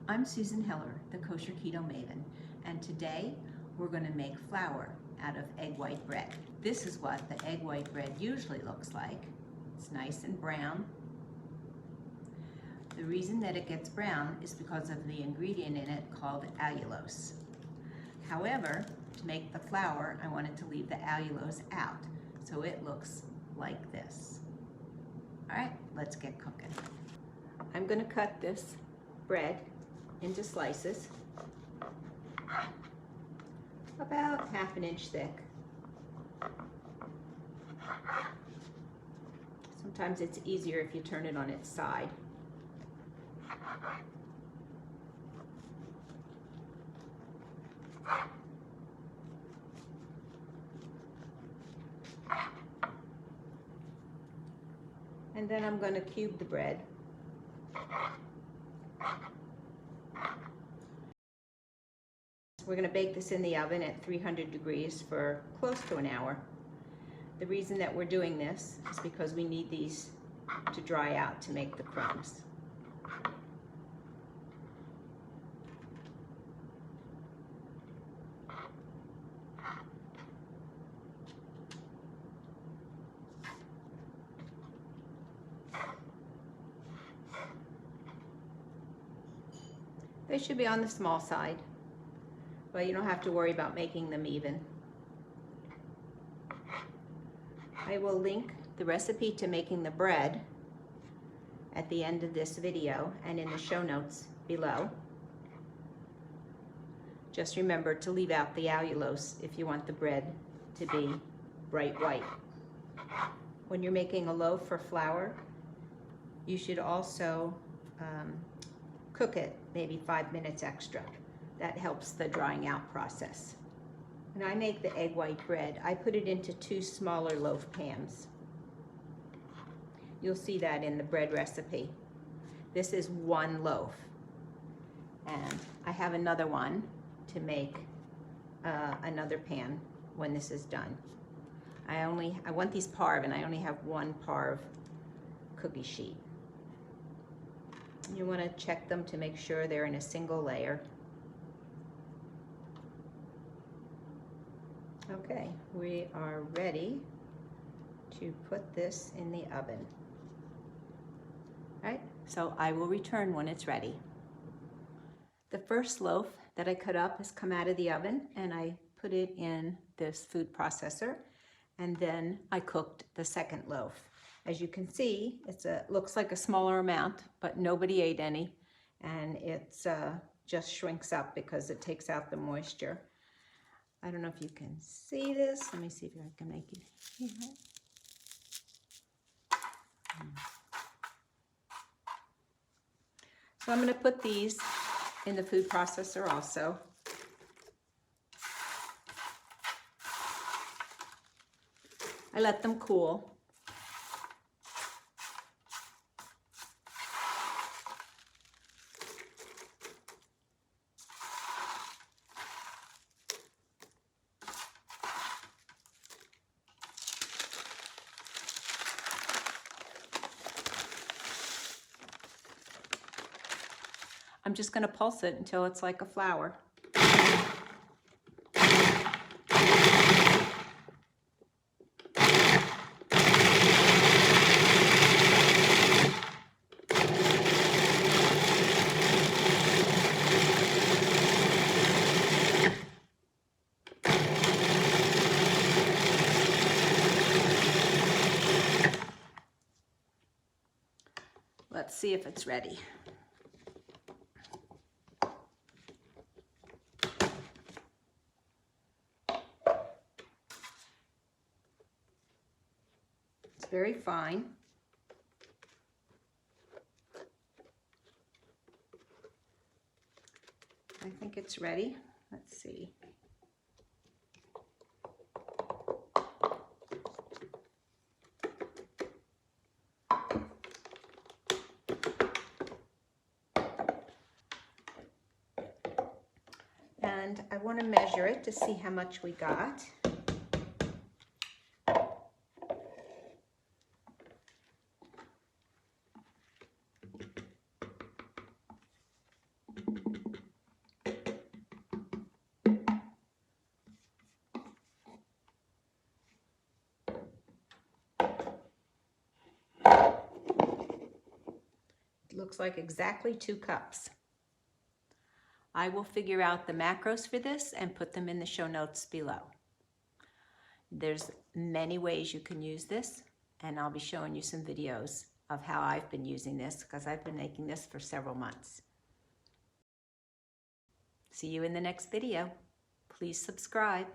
I'm Susan Heller, the Kosher Keto Maven, and today we're going to make flour out of egg white bread. This is what the egg white bread usually looks like. It's nice and brown. The reason that it gets brown is because of the ingredient in it called allulose. However, to make the flour, I wanted to leave the allulose out, so it looks like this. All right, let's get cooking. I'm going to cut this bread into slices about 1/2 inch thick. Sometimes it's easier if you turn it on its side. And then I'm going to cube the bread. We're going to bake this in the oven at 300 degrees for close to an hour. The reason that we're doing this is because we need these to dry out to make the crumbs. They should be on the small side, but you don't have to worry about making them even. I will link the recipe to making the bread at the end of this video and in the show notes below. Just remember to leave out the allulose if you want the bread to be bright white. When you're making a loaf for flour, you should also cook it maybe 5 minutes extra. That helps the drying out process. When I make the egg white bread, I put it into 2 smaller loaf pans. You'll see that in the bread recipe. This is 1 loaf. And I have another one to make another pan when this is done. I want these parve, and I only have 1 parve cookie sheet. You want to check them to make sure they're in a single layer. Okay, we are ready to put this in the oven. All right, so I will return when it's ready. The first loaf that I cut up has come out of the oven, and I put it in this food processor, and then I cooked the second loaf. As you can see, looks like a smaller amount, but nobody ate any, and it just shrinks up because it takes out the moisture. I don't know if you can see this. Let me see if I can make it here. So I'm going to put these in the food processor also. I let them cool. I'm just going to pulse it until it's like a flour. Let's see if it's ready. It's very fine. I think it's ready. Let's see. And I want to measure it to see how much we got. looks like exactly 2 cups. I will figure out the macros for this and put them in the show notes below. There's many ways you can use this, and I'll be showing you some videos of how I've been using this because I've been making this for several months. See you in the next video. Please subscribe.